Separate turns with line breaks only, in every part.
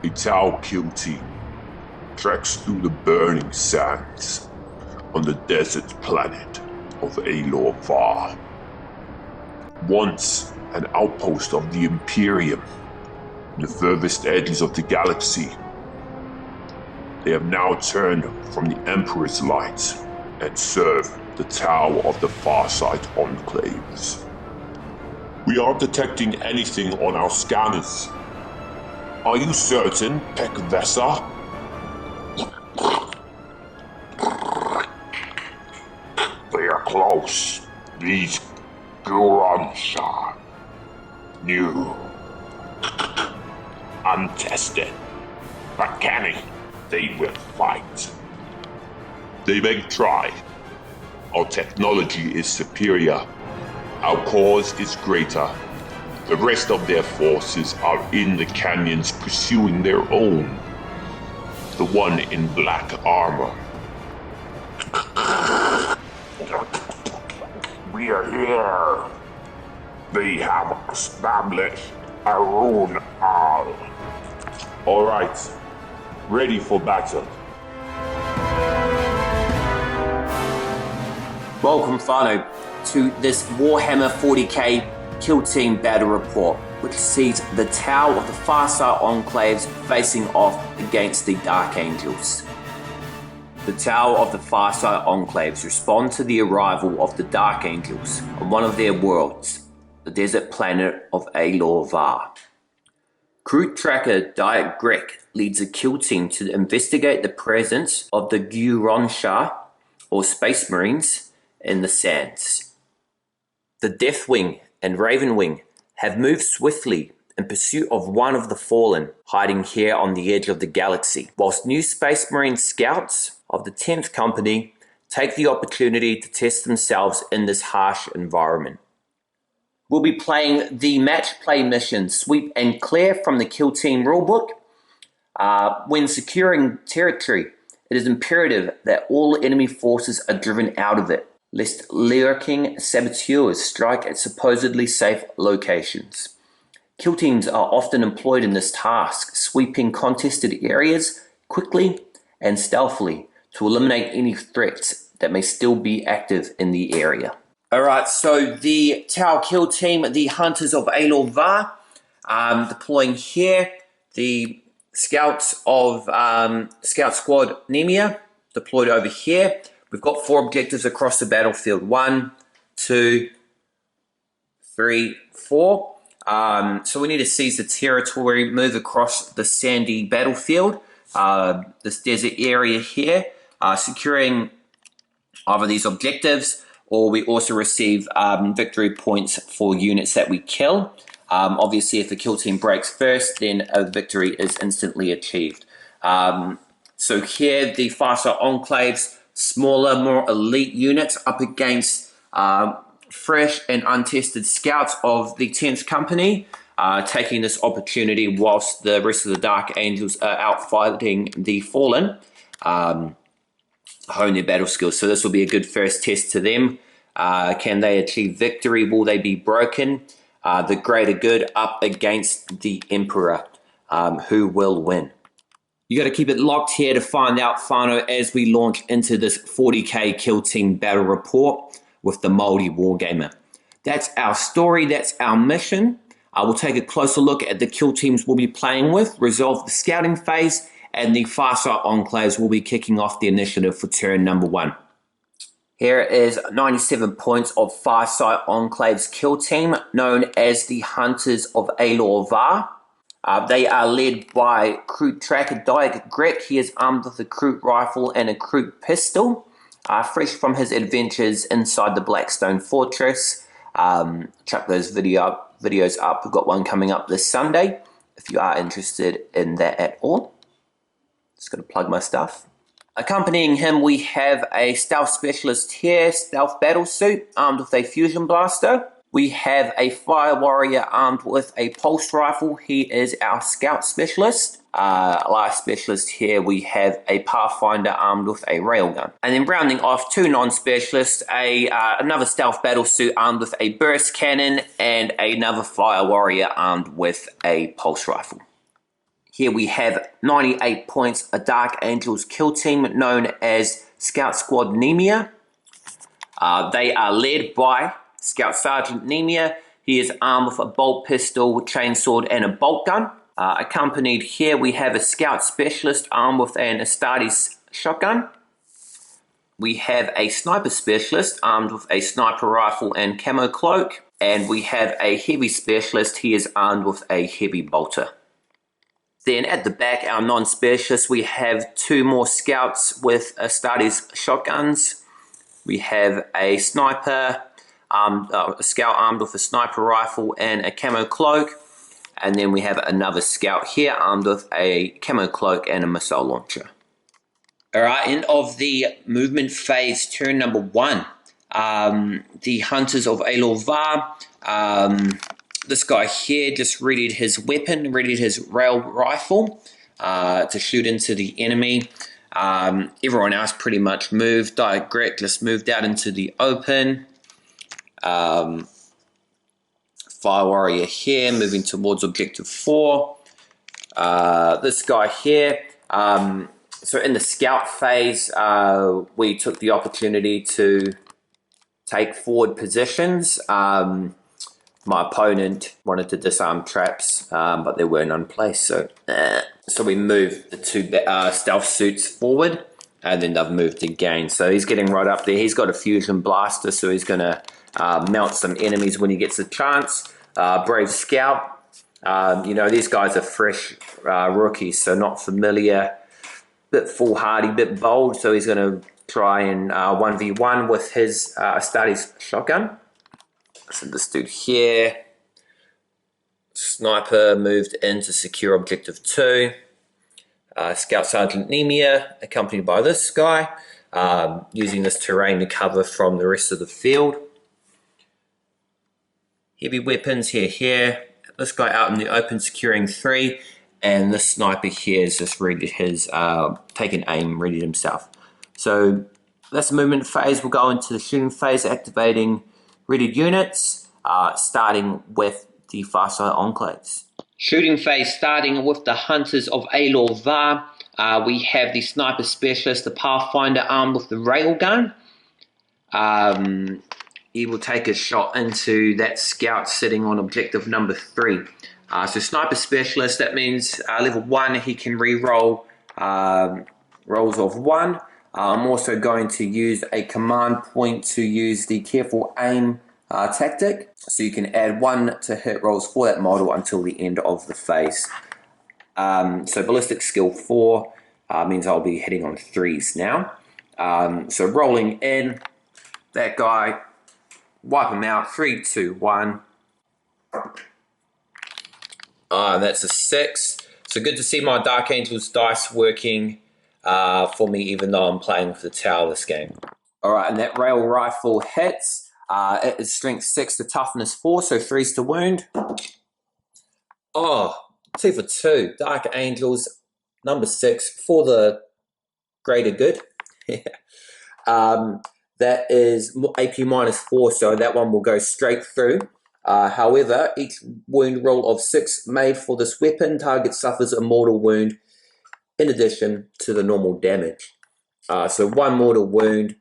A Tau kill team treks through the burning sands on the desert planet of Alor'var. Once an outpost of the Imperium, the furthest edges of the galaxy, they have now turned from the Emperor's light and serve the Tau of the Farsight Enclaves. We aren't detecting anything on our scanners. Are you certain, Pekvesa? They are close. These Gurons are new, untested, but canny. They will fight. They may try. Our technology is superior. Our cause is greater. The rest of their forces are in the canyons pursuing their own. The one in black armor. We are here. They have established a rune all. Alright. Ready for battle.
Welcome, whānau, to this Warhammer 40k Kill Team Battle Report, which sees the Tau of the Farsight Enclaves facing off against the Dark Angels. The Tau of the Farsight Enclaves respond to the arrival of the Dark Angels on one of their worlds, the desert planet of Alor'var. Kroot Tracker Dayak Grekh leads a kill team to investigate the presence of the Gurons, or Space Marines, in the sands. The Deathwing and Ravenwing have moved swiftly in pursuit of one of the Fallen, hiding here on the edge of the galaxy, whilst new Space Marine scouts of the 10th Company take the opportunity to test themselves in this harsh environment. We'll be playing the match play mission Sweep and Clear from the Kill Team rulebook. When securing territory, it is imperative that all enemy forces are driven out of it, lest lurking saboteurs strike at supposedly safe locations. Kill teams are often employed in this task, sweeping contested areas quickly and stealthily to eliminate any threats that may still be active in the area. Alright, so the Tau kill team, the Hunters of Alor'var, deploying here. The Scouts of Scout Squad Nemiah deployed over here. We've got 4 objectives across the battlefield. 1, 2, 3, 4. So we need to seize the territory, move across the sandy battlefield, this desert area here, securing either these objectives, or we also receive victory points for units that we kill. Obviously, if the kill team breaks first, then a victory is instantly achieved. So here, the Farsight Enclaves, smaller, more elite units up against fresh and untested scouts of the 10th Company, taking this opportunity whilst the rest of the Dark Angels are out fighting the Fallen, hone their battle skills. So this will be a good first test to them. Can they achieve victory? Will they be broken? The greater good up against the Emperor. Who will win? You got to keep it locked here to find out, whānau, as we launch into this 40k Kill Team Battle Report with the maoriwargamer. That's our story, that's our mission. We'll take a closer look at the kill teams we'll be playing with, resolve the scouting phase, and the Farsight Enclaves will be kicking off the initiative for turn number 1. Here is 97 points of Farsight Enclaves kill team, known as the Hunters of Alor'var. They are led by Kroot Tracker Dayak Grekh. He is armed with a Kroot rifle and a Kroot pistol, fresh from his adventures inside the Blackstone Fortress. Chuck those videos up. We've got one coming up this Sunday, if you are interested in that at all. Just got to plug my stuff. Accompanying him, we have a stealth specialist here, stealth battle suit, armed with a fusion blaster. We have a fire warrior armed with a pulse rifle. He is our scout specialist. Last specialist here, we have a pathfinder armed with a railgun. And then rounding off 2 non-specialists, another stealth battle suit armed with a burst cannon and another fire warrior armed with a pulse rifle. Here we have 98 points, a Dark Angels kill team known as Scout Squad Nemiah. They are led by Scout Sergeant Nemiah. He is armed with a bolt pistol, chainsword, and a bolt gun. Accompanied here, we have a Scout Specialist armed with an Astartes shotgun. We have a Sniper Specialist armed with a sniper rifle and camo cloak. And we have a Heavy Specialist. He is armed with a heavy bolter. Then at the back, our non-specialists, we have 2 more Scouts with Astartes shotguns. We have a Sniper, a Scout armed with a sniper rifle and a camo cloak. And then we have another Scout here armed with a camo cloak and a missile launcher. Alright, end of the movement phase, turn number 1. The Hunters of Alor'var. This guy here just readied his weapon, readied his rail rifle to shoot into the enemy. Everyone else pretty much moved. Dayak Grekh just moved out into the open. Fire Warrior here, moving towards Objective 4. This guy here, so in the scout phase, we took the opportunity to take forward positions. My opponent wanted to disarm traps, but there were none placed, so we moved the 2 stealth suits forward, and then they've moved again. So he's getting right up there. He's got a fusion blaster, so he's going to mount some enemies when he gets a chance. Brave Scout. You know, these guys are fresh rookies, so not familiar. Bit foolhardy, bit bold, so he's going to try and 1v1 with his Astartes shotgun. So this dude here, Sniper moved in to secure Objective 2. Scout Sergeant Nemiah, accompanied by this guy, using this terrain to cover from the rest of the field. Heavy weapons here. This guy out in the open securing 3, and this sniper here is just ready his taken aim, ready himself. So that's the movement phase. We'll go into the shooting phase, activating readied units, starting with the Farsight Enclaves. Shooting phase starting with the Hunters of Alor'var. We have the Sniper Specialist, the Pathfinder armed with the railgun. He will take a shot into that Scout sitting on Objective number 3. So Sniper Specialist, that means level 1, he can re-roll rolls of 1. I'm also going to use a command point to use the careful aim tactic. So you can add 1 to hit rolls for that model until the end of the phase. So ballistic skill 4 means I'll be hitting on 3s now. So rolling in, that guy, wipe him out, 3, 2, 1. That's a 6. So good to see my Dark Angels dice working for me, even though I'm playing with the tower this game. Alright, and that rail rifle hits. It is strength 6 to toughness 4, so 3s to wound. Oh, 2 for 2. Dark Angels, number 6, for the greater good. That is AP minus 4, so that one will go straight through. However, each wound roll of 6 made for this weapon, target suffers a mortal wound in addition to the normal damage. So 1 mortal wound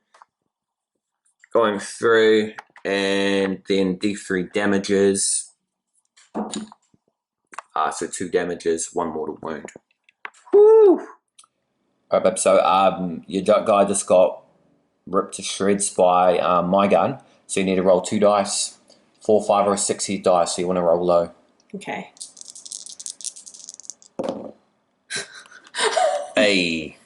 going through, and then D3 damages. So 2 damages, 1 mortal wound. Woo! Alright, so your guy just got ripped to shreds by my gun, so you need to roll 2 dice, 4, 5, or 6 hit dice, so you want to roll low.
Okay.
Hey.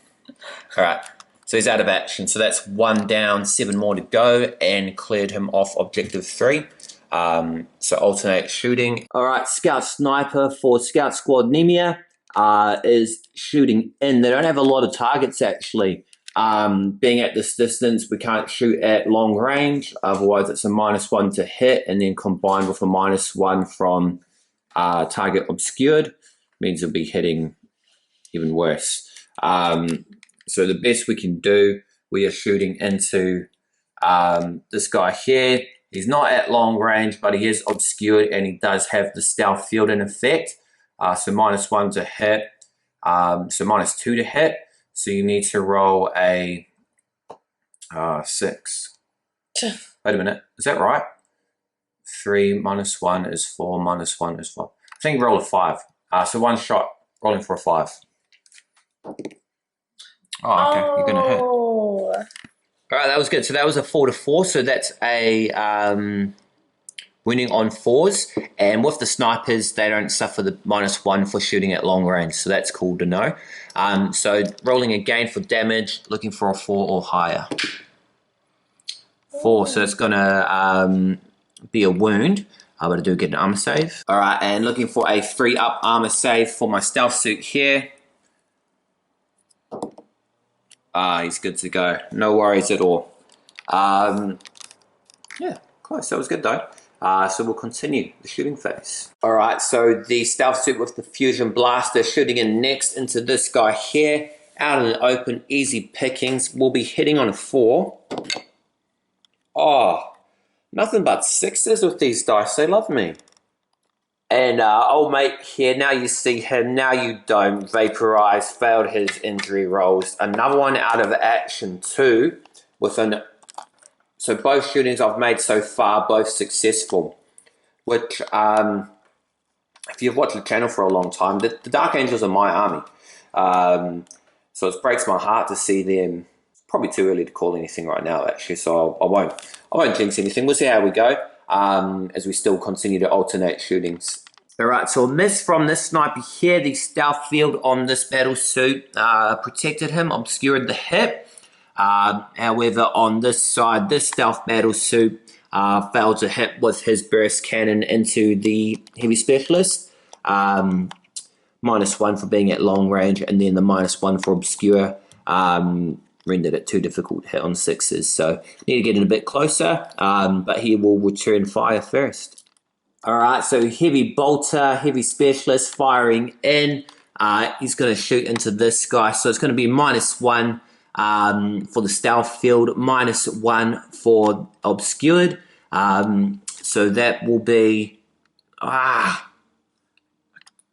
Alright, so he's out of action, so that's 1 down, 7 more to go, and cleared him off Objective 3. So alternate shooting. Alright, Scout Sniper for Scout Squad Nemiah is shooting in. They don't have a lot of targets actually. Being at this distance, we can't shoot at long range, otherwise it's a -1 to hit, and then combined with a -1 from target obscured means it'll be hitting even worse. So the best we can do, we are shooting into this guy here. He's not at long range, but he is obscured, and he does have the stealth field in effect. So -1 to hit, So -2 to hit. So you need to roll a 6. Wait a minute, is that right? 3 -1 is 4, -1 is 4. I think roll a 5. So one shot, rolling for a 5. Oh, okay, you're gonna hit. All right, that was good. So that was a 4 to 4. So that's a winning on 4s. And with the snipers, they don't suffer the -1 for shooting at long range. So that's cool to know. So rolling again for damage, looking for a 4 or higher. 4, so it's gonna be a wound. But I do get an armor save. All right, and looking for a 3-up armor save for my stealth suit here. He's good to go. No worries at all. Yeah, close. That was good though. So we'll continue the shooting phase. All right, so the stealth suit with the fusion blaster shooting in next into this guy here. Out in the open, easy pickings. We'll be hitting on a 4. Oh, nothing but 6s with these dice. They love me. And old mate here, now you see him, now you don't. Vaporize, failed his injury rolls. Another one out of action too. So both shootings I've made so far, both successful. Which, if you've watched the channel for a long time, the Dark Angels are my army. So it breaks my heart to see them. Probably too early to call anything right now, actually. So I won't jinx anything. We'll see how we go. As we still continue to alternate shootings. Alright, so a miss from this sniper here. The stealth field on this battle suit protected him, obscured the hit. However, on this side, this stealth battle suit failed to hit with his burst cannon into the heavy specialist. -1 for being at long range, and then the -1 for obscure rendered it too difficult to hit on 6s, so need to get it a bit closer, but he will return fire first. Alright, so heavy bolter, heavy specialist firing in. He's going to shoot into this guy, so it's going to be -1 for the stealth field, -1 for obscured. So that will be... I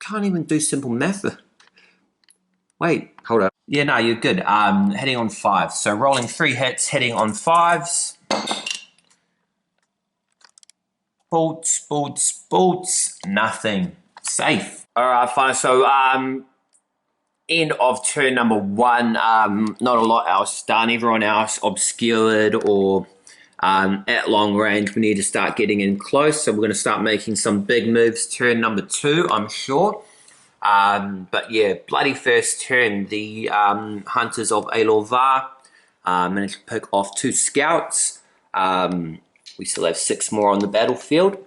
can't even do simple math. Wait, hold up. Yeah, no, you're good. Hitting on 5. So rolling 3 hits, hitting on 5s. Bolts, bolts, bolts. Nothing. Safe. Alright, fine. So, end of turn number 1. Not a lot else done. Everyone else obscured or at long range. We need to start getting in close. So we're going to start making some big moves. Turn number 2, I'm sure. But yeah, bloody first turn. The hunters of Alor'var managed to pick off 2 scouts. We still have 6 more on the battlefield.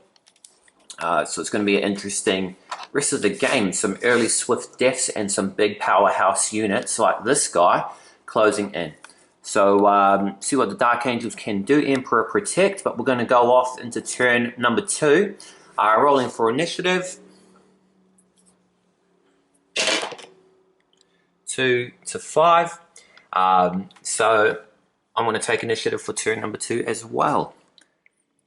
So it's going to be an interesting rest of the game. Some early swift deaths and some big powerhouse units like this guy closing in. So see what the Dark Angels can do. Emperor protect, but we're going to go off into turn number 2. Rolling for initiative. 2 to 5. So I'm going to take initiative for turn number 2 as well.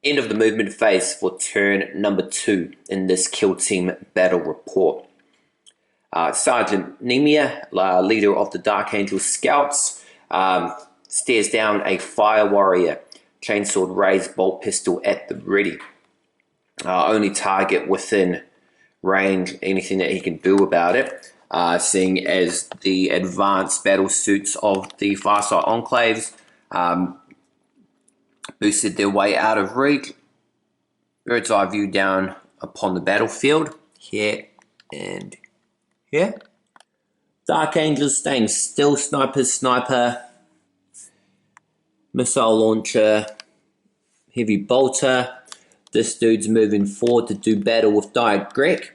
End of the movement phase for turn number 2 in this kill team battle report. Sergeant Nemiah, leader of the Dark Angel Scouts, stares down a fire warrior, chainsword raised, bolt pistol at the ready. Only target within range, anything that he can do about it, seeing as the advanced battle suits of the Farsight Enclaves boosted their way out of reach. Bird's eye view down upon the battlefield, here and here. Dark Angels staying still, sniper, missile launcher, heavy bolter. This dude's moving forward to do battle with Dayak Grekh.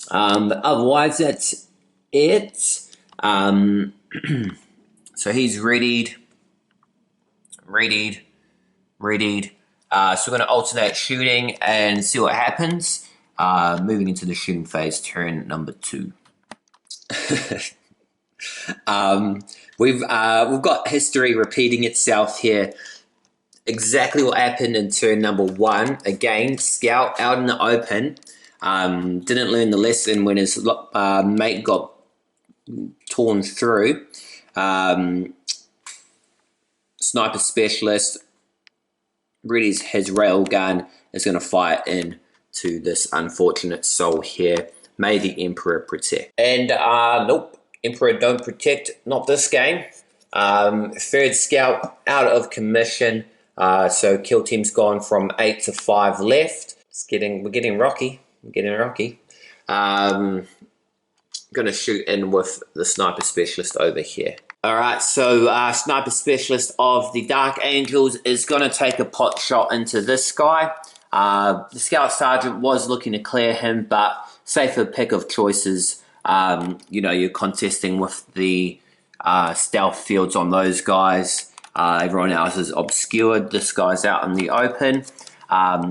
But otherwise, that's it. So he's readied. So we're going to alternate shooting and see what happens. Moving into the shooting phase, turn number 2. We've got history repeating itself here. Exactly what happened in turn number 1. Again, scout out in the open. Didn't learn the lesson when his mate got torn through. Sniper specialist readies his railgun, is going to fire in to this unfortunate soul here. May the Emperor protect. And nope, Emperor don't protect, not this game. Third scout out of commission. So kill team's gone from 8 to 5 left. We're getting rocky. Gonna shoot in with the sniper specialist over here. Alright, so sniper specialist of the Dark Angels is gonna take a pot shot into this guy. The scout sergeant was looking to clear him, but safer pick of choices. You know, you're contesting with the stealth fields on those guys. Everyone else is obscured. This guy's out in the open.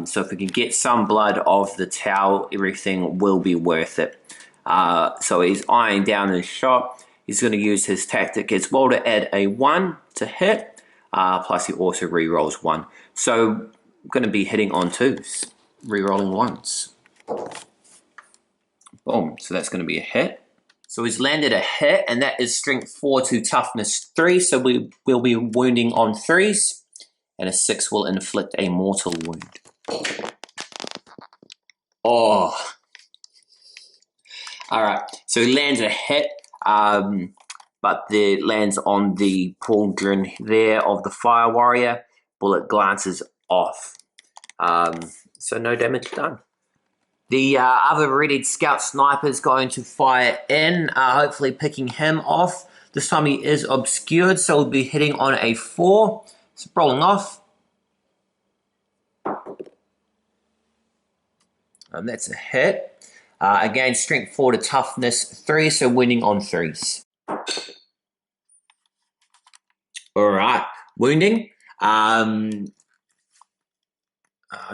So if we can get some blood off the towel, everything will be worth it. So he's eyeing down his shot. He's going to use his tactic as well to add a 1 to hit. Plus he also re-rolls 1. So I'm going to be hitting on 2s. Re-rolling 1s. Boom. So that's going to be a hit. So he's landed a hit, and that is strength 4 to toughness 3. So we will be wounding on 3s. And a 6 will inflict a mortal wound. Oh. Alright, so he lands a hit, but it lands on the pauldron there of the fire warrior. Bullet glances off. So no damage done. The other readied scout sniper is going to fire in, hopefully picking him off. This time he is obscured, so we'll be hitting on a 4. So rolling off. And that's a hit. Again, strength 4 to toughness 3, so winning on 3s. Alright, wounding. I'll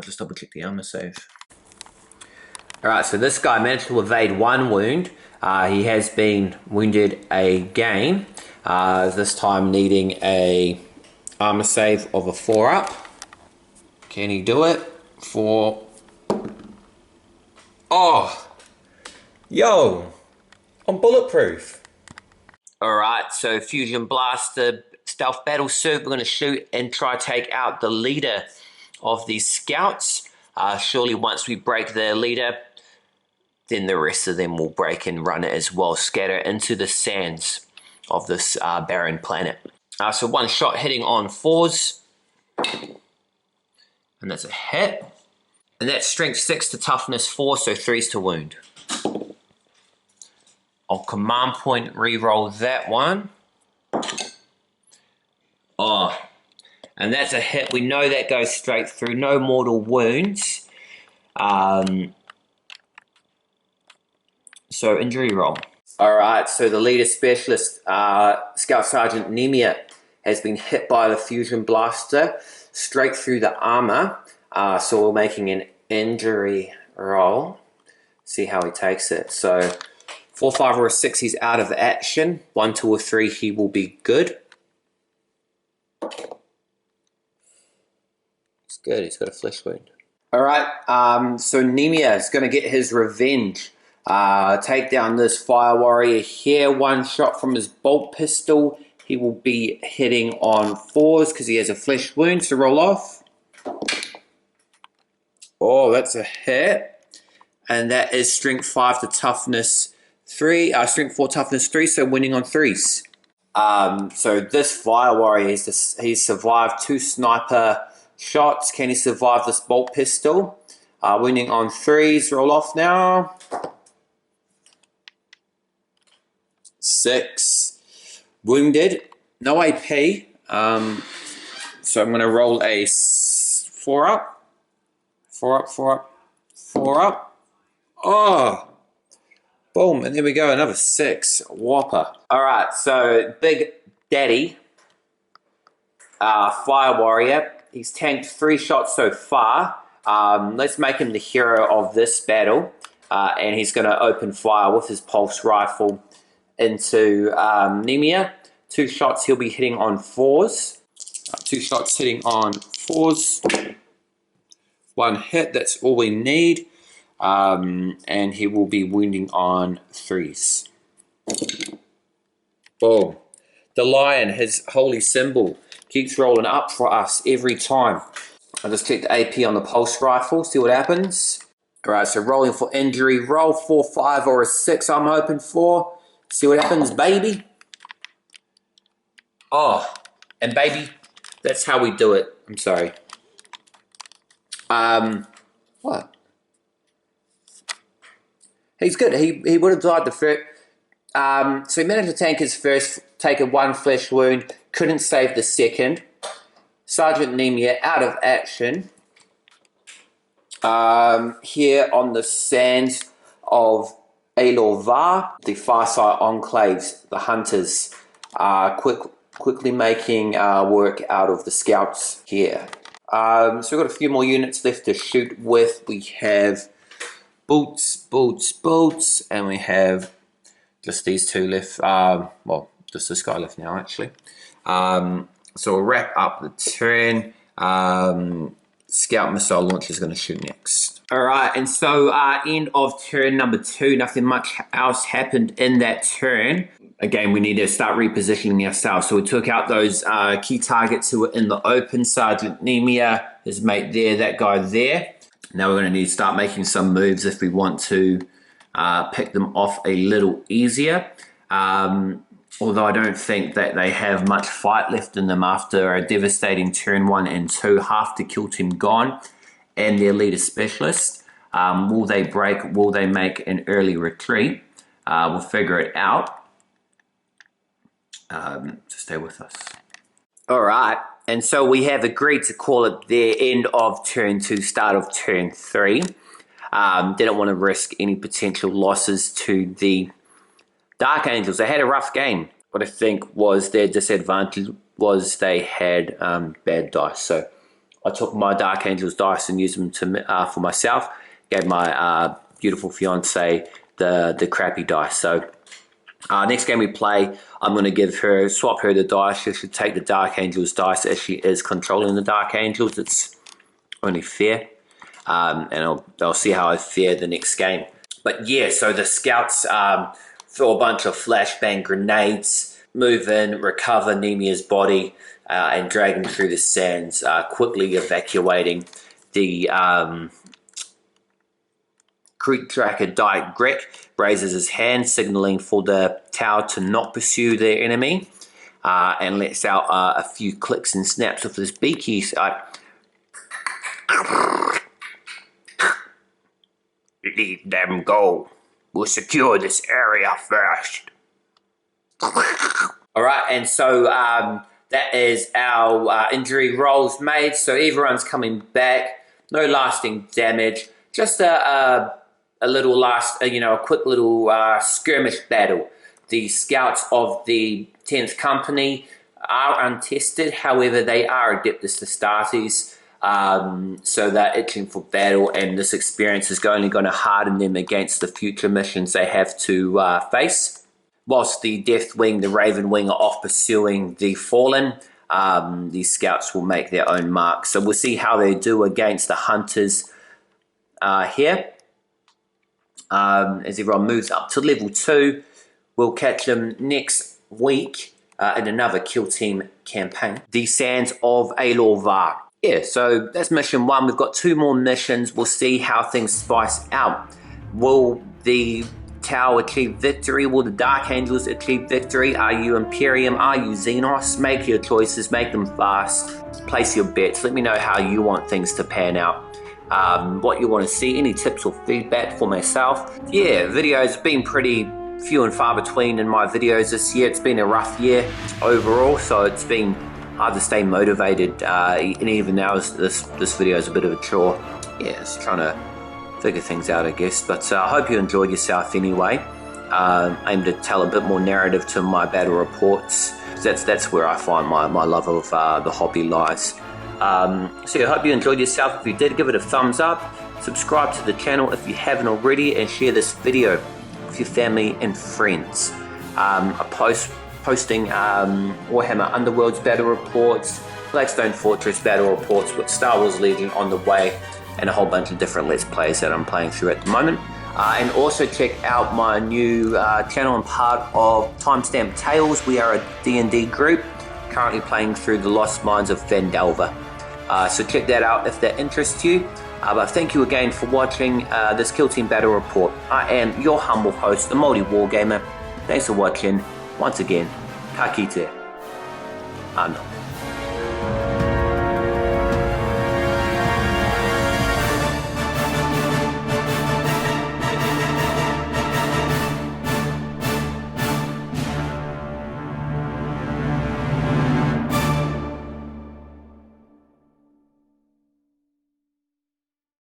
just double check the armor save. Alright, so this guy managed to evade 1 wound. He has been wounded again. This time needing a armor save of a 4 up. Can he do it? 4. Oh! Yo, I'm bulletproof. Alright, so Fusion Blaster, Stealth Battle Suit. We're going to shoot and try to take out the leader of these scouts. Surely once we break their leader, then the rest of them will break and run as well. Scatter into the sands of this barren planet. So 1 shot hitting on 4s. And that's a hit. And that's strength 6 to toughness 4, so 3s to wound. I'll command point re-roll that one. Oh, and that's a hit. We know that goes straight through. No mortal wounds. So injury roll. Alright, so the leader specialist, Scout Sergeant Nemiah, has been hit by the fusion blaster straight through the armor. So we're making an injury roll. See how he takes it. So 4, 5, or a 6, he's out of action. 1, 2, or 3, he will be good. It's good, he's got a flesh wound. Alright, so Nemiah is going to get his revenge. Take down this fire warrior here. 1 shot from his bolt pistol. He will be hitting on 4s because he has a flesh wound, so roll off. Oh, that's a hit. And that is strength 5 to toughness 3, strength 4 toughness 3, so winning on 3s. So this fire warrior, he's survived 2 sniper shots. Can he survive this bolt pistol? Winning on 3s, roll off now. 6. Wounded, no AP. So I'm going to roll a 4 up. 4 up, 4 up, 4 up. Oh! Boom, and there we go, another 6. Whopper. Alright, so Big Daddy, Fire Warrior. He's tanked 3 shots so far. Let's make him the hero of this battle. And he's going to open fire with his pulse rifle into Nemiah. 2 shots, he'll be hitting on 4s. 2 shots hitting on 4s. 1 hit, that's all we need. And he will be wounding on 3s. Oh, the lion, his holy symbol, keeps rolling up for us every time. I'll just check the AP on the pulse rifle, see what happens. Alright, so rolling for injury. Roll 4, 5, or a 6 I'm hoping for. See what happens, baby. Oh, and baby, that's how we do it. I'm sorry. What? He's good. He would have died the first. So he managed to tank his first, take a 1 flesh wound, couldn't save the second. Sergeant Nemiah out of action. Here on the sands of Alor'var, the Farsight Enclaves, the hunters, quickly making work out of the scouts here. So we've got a few more units left to shoot with. We have boots, and we have just these two left. Well, just this guy left now, actually. So we'll wrap up the turn. Scout missile launcher is going to shoot next. Alright, and so end of turn number 2. Nothing much else happened in that turn. Again, we need to start repositioning ourselves. So we took out those key targets who were in the open. Sergeant Nemiah, his mate there, that guy there. Now we're going to need to start making some moves if we want to pick them off a little easier. Although I don't think that they have much fight left in them after a devastating turn 1 and 2, half the kill team gone, and their leader specialist. Will they break? Will they make an early retreat? We'll figure it out. So stay with us. All right, and so we have agreed to call it the end of turn 2, start of turn 3. Didn't want to risk any potential losses to the Dark Angels. They had a rough game. What I think was their disadvantage was they had bad dice. So I took my Dark Angels dice and used them to for myself. Gave my beautiful fiance the crappy dice. So next game we play, I'm going to swap her the dice. She should take the Dark Angels dice as she is controlling the Dark Angels. It's only fair. And I'll see how I fare the next game. But yeah, so the scouts throw a bunch of flashbang grenades, move in, recover Nemiah's body, and drag him through the sands, quickly evacuating the Kroot Tracker Dayak Grekh. Raises his hand, signaling for the tower to not pursue their enemy, and lets out a few clicks and snaps with his beak. He's leave them go. We'll secure this area first. Alright, and so that is our injury rolls made. So everyone's coming back. No lasting damage. Just a little a quick little skirmish battle. The scouts of the 10th Company are untested. However, they are Adeptus Astartes. So they're itching for battle, and this experience is only going to harden them against the future missions they have to face. Whilst the Deathwing, the Raven Wing are off pursuing the Fallen, these scouts will make their own mark. So we'll see how they do against the Hunters here. As everyone moves up to level 2, we'll catch them next week in another Kill Team campaign. The Sands of Alor'var. Yeah, so that's mission 1. We've got 2 more missions. We'll see how things spice out. Will the Tower achieve victory? Will the Dark Angels achieve victory? Are you Imperium? Are you Xenos? Make your choices. Make them fast. Place your bets. Let me know how you want things to pan out. What you want to see. Any tips or feedback for myself. Yeah, videos have been pretty few and far between in my videos this year. It's been a rough year overall, so it's been hard to stay motivated, and even now this video is a bit of a chore. Yeah, just trying to figure things out, I guess. But I hope you enjoyed yourself anyway. Aim to tell a bit more narrative to my battle reports. That's where I find my love of the hobby lies. So I hope you enjoyed yourself. If you did, give it a thumbs up. Subscribe to the channel if you haven't already, and share this video with your family and friends. Posting Warhammer Underworlds battle reports, Blackstone Fortress battle reports with Star Wars Legion on the way, and a whole bunch of different Let's Plays that I'm playing through at the moment. And also check out my new channel and part of Timestamp Tales. We are a D&D group currently playing through the Lost Mines of Phandelver. So check that out if that interests you. But thank you again for watching this Kill Team Battle Report. I am your humble host, the maoriwargamer. Thanks for watching. Once again, ka kite. Ano.